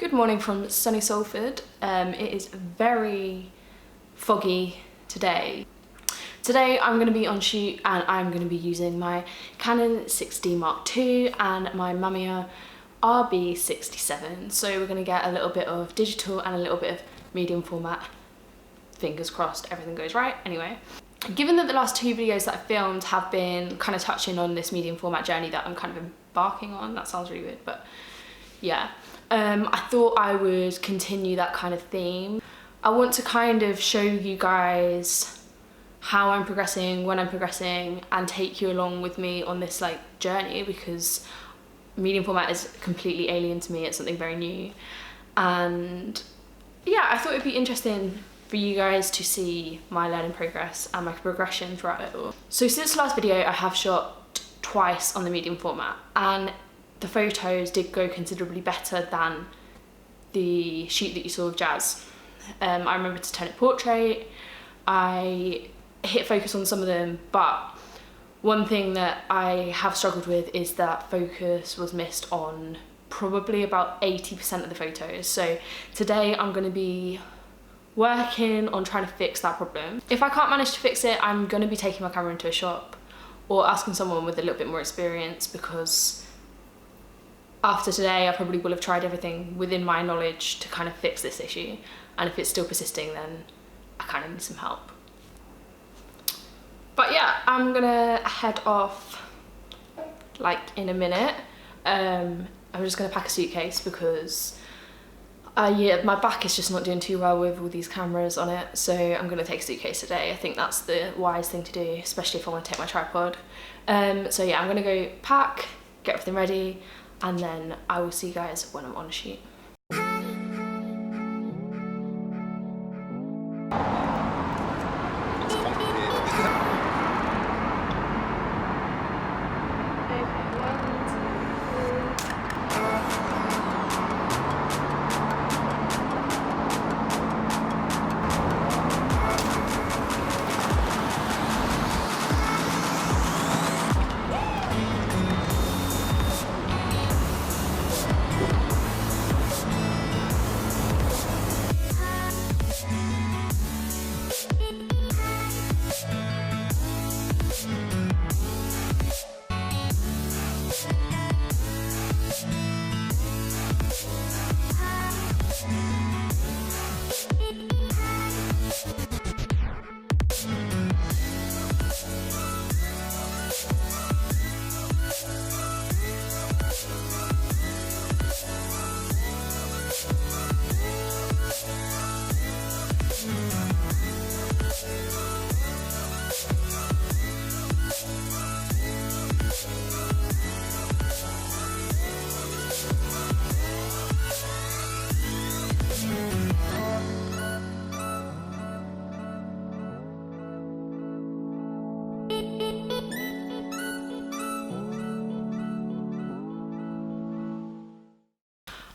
Good morning from sunny Salford. It is very foggy today. Today I'm going to be on shoot and I'm going to be using my Canon 6D Mark II and my Mamiya RB67. So we're going to get a little bit of digital and a little bit of medium format. Fingers crossed everything goes right. Anyway, given that the last two videos that I filmed have been kind of touching on this medium format journey that I'm kind of embarking on, that sounds really weird, but yeah. I thought I would continue that kind of theme. I want to kind of show you guys how I'm progressing, when I'm progressing, and take you along with me on this journey, because medium format is completely alien to me. It's something very new, and yeah, I thought it'd be interesting for you guys to see my learning progress and my progression throughout it all. So since the last video, I have shot twice on the medium format, and the photos did go considerably better than the shoot that you saw with Jazz. I remember to turn it portrait. I hit focus on some of them, but one thing that I have struggled with is that focus was missed on probably about 80% of the photos. So today I'm going to be working on trying to fix that problem. If I can't manage to fix it, I'm going to be taking my camera into a shop or asking someone with a little bit more experience, because after today I probably will have tried everything within my knowledge to kind of fix this issue, and if it's still persisting then I kind of need some help. But yeah, I'm gonna head off in a minute. I'm just gonna pack a suitcase because yeah, my back is just not doing too well with all these cameras on it, so I'm gonna take a suitcase today. I think that's the wise thing to do, especially if I want to take my tripod. So yeah, I'm gonna go pack, get everything ready, and then I will see you guys when I'm on a shoot.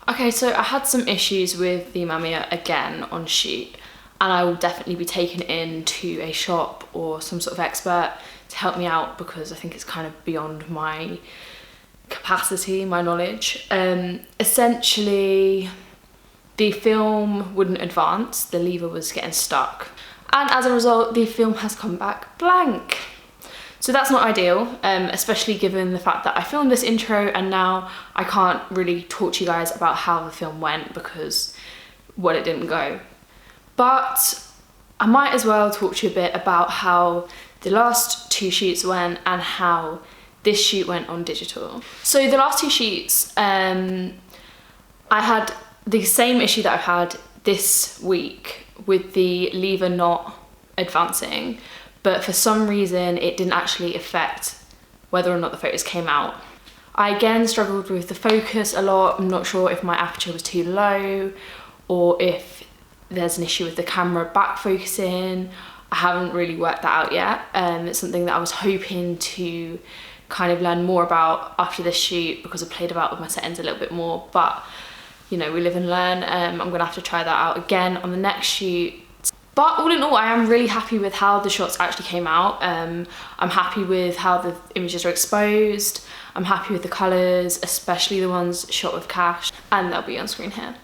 Okay, so I had some issues with the Mamiya again on shoot, and I will definitely be taking it into a shop or some sort of expert to help me out, because I think it's kind of beyond my capacity, my knowledge. Essentially, the film wouldn't advance, the lever was getting stuck, and as a result, the film has come back blank. So that's not ideal, especially given the fact that I filmed this intro and now I can't really talk to you guys about how the film went because, well, it didn't go. But I might as well talk to you a bit about how the last two shoots went and how this shoot went on digital. So the last two shoots, I had the same issue that I've had this week with the lever not advancing, but for some reason it didn't actually affect whether or not the photos came out. I again struggled with the focus a lot. I'm not sure if my aperture was too low or if there's an issue with the camera back focusing. I haven't really worked that out yet. It's something that I was hoping to kind of learn more about after this shoot, because I played about with my settings a little bit more, but you know, we live and learn. I'm gonna have to try that out again on the next shoot. But all in all, I am really happy with how the shots actually came out. I'm happy with how the images are exposed. I'm happy with the colours, especially the ones shot with cash, and they'll be on screen here.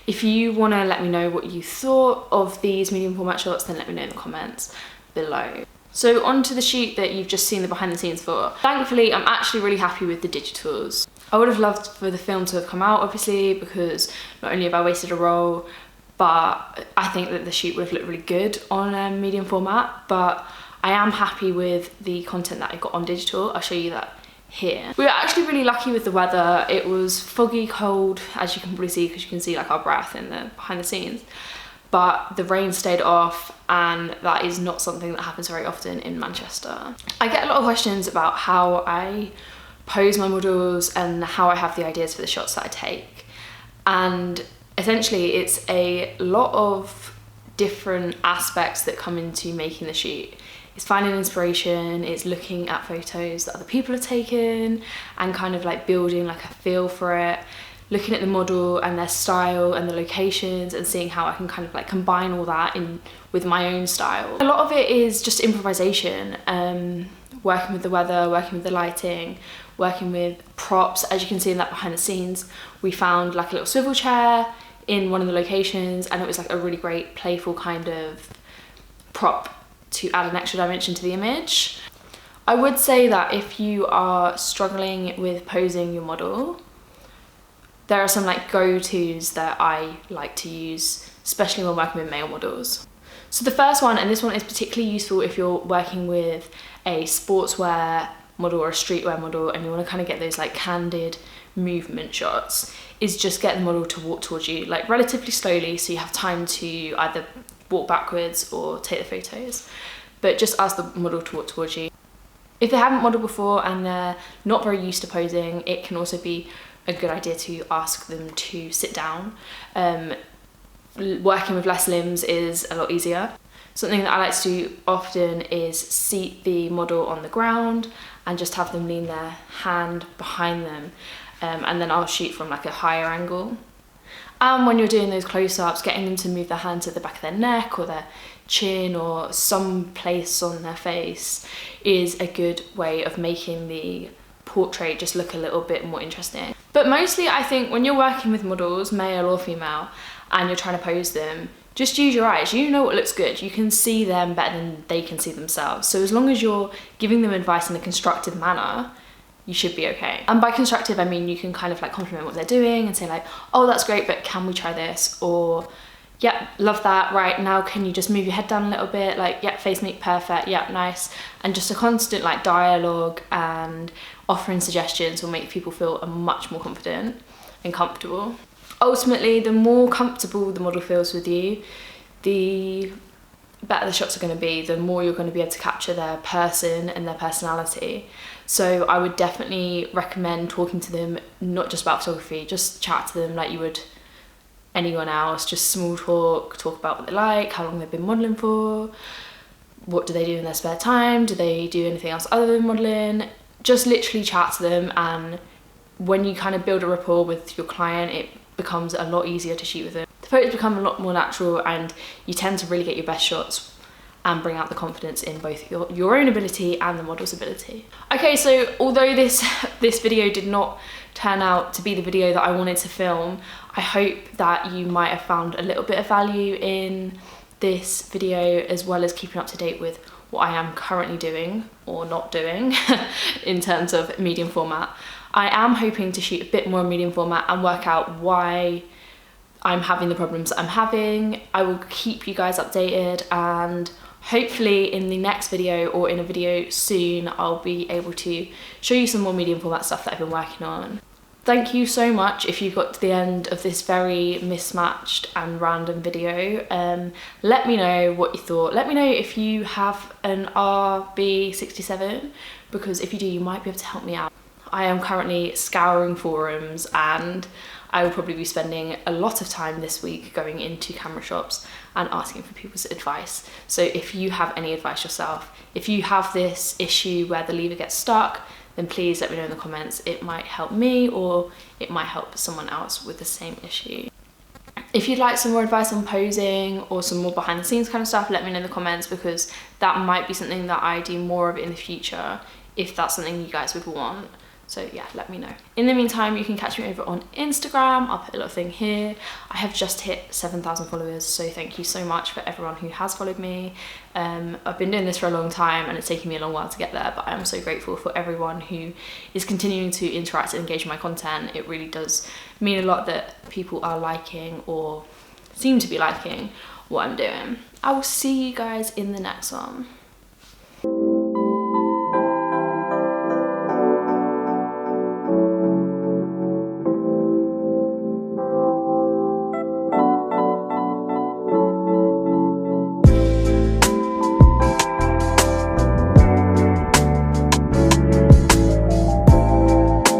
If you want to let me know what you thought of these medium format shots, then let me know in the comments below. So on to the shoot that you've just seen the behind the scenes for. Thankfully, I'm actually really happy with the digitals. I would have loved for the film to have come out, obviously, because not only have I wasted a roll, but I think that the shoot would have looked really good on medium format. But I am happy with the content that I got on digital. I'll show you that here. We were actually really lucky with the weather. It was foggy, cold, as you can probably see, because you can see like our breath in the behind the scenes. But the rain stayed off, and that is not something that happens very often in Manchester. I get a lot of questions about how I pose my models and how I have the ideas for the shots that I take. And essentially it's a lot of different aspects that come into making the shoot. It's finding inspiration, it's looking at photos that other people have taken and kind of like building like a feel for it, looking at the model and their style and the locations and seeing how I can kind of like combine all that in with my own style. A lot of it is just improvisation, working with the weather, working with the lighting, working with props. As you can see in that behind the scenes, we found like a little swivel chair in one of the locations, and it was like a really great playful kind of prop to add an extra dimension to the image. I would say that if you are struggling with posing your model, there are some like go-tos that I like to use, especially when working with male models. So the first one, and this one is particularly useful if you're working with a sportswear model or a streetwear model and you want to kind of get those like candid movement shots, is just get the model to walk towards you like relatively slowly, so you have time to either walk backwards or take the photos, but just ask the model to walk towards you. If they haven't modeled before and they're not very used to posing, it can also be a good idea to ask them to sit down. Working with less limbs is a lot easier. Something that I like to do often is seat the model on the ground and just have them lean their hand behind them, and then I'll shoot from like a higher angle. And when you're doing those close-ups, getting them to move their hand to the back of their neck or their chin or some place on their face is a good way of making the portrait just look a little bit more interesting. But mostly I think when you're working with models, male or female, and you're trying to pose them, just use your eyes. You know what looks good. You can see them better than they can see themselves. So as long as you're giving them advice in a constructive manner, you should be okay. And by constructive, I mean you can kind of like compliment what they're doing and say like, oh, that's great, but can we try this? Or, yeah, love that, right, now can you just move your head down a little bit? Like, yeah, face make perfect, yeah, nice. And just a constant like dialogue and offering suggestions will make people feel much more confident and comfortable. Ultimately, the more comfortable the model feels with you, the better the shots are going to be, the more you're going to be able to capture their person and their personality. So I would definitely recommend talking to them, not just about photography, just chat to them like you would anyone else, just small talk about what they like, how long they've been modelling for, what do they do in their spare time, do they do anything else other than modelling. Just literally chat to them, and when you kind of build a rapport with your client, it becomes a lot easier to shoot with them. The photos become a lot more natural and you tend to really get your best shots and bring out the confidence in both your own ability and the model's ability. Okay, so although this video did not turn out to be the video that I wanted to film, I hope that you might have found a little bit of value in this video, as well as keeping up to date with what I am currently doing or not doing in terms of medium format. I am hoping to shoot a bit more medium format and work out why I'm having the problems that I'm having. I will keep you guys updated, and hopefully in the next video or in a video soon, I'll be able to show you some more medium format stuff that I've been working on. Thank you so much if you got to the end of this very mismatched and random video. Let me know what you thought. Let me know if you have an RB67, because if you do, you might be able to help me out. I am currently scouring forums, and I will probably be spending a lot of time this week going into camera shops and asking for people's advice. So if you have any advice yourself, if you have this issue where the lever gets stuck, then please let me know in the comments. It might help me, or it might help someone else with the same issue. If you'd like some more advice on posing or some more behind the scenes kind of stuff, let me know in the comments, because that might be something that I do more of in the future, if that's something you guys would want. So yeah, let me know. In the meantime, you can catch me over on Instagram. I'll put a little thing here. I have just hit 7,000 followers, so thank you so much for everyone who has followed me. I've been doing this for a long time and it's taken me a long while to get there, but I'm so grateful for everyone who is continuing to interact and engage with my content. It really does mean a lot that people are liking, or seem to be liking, what I'm doing. I will see you guys in the next one.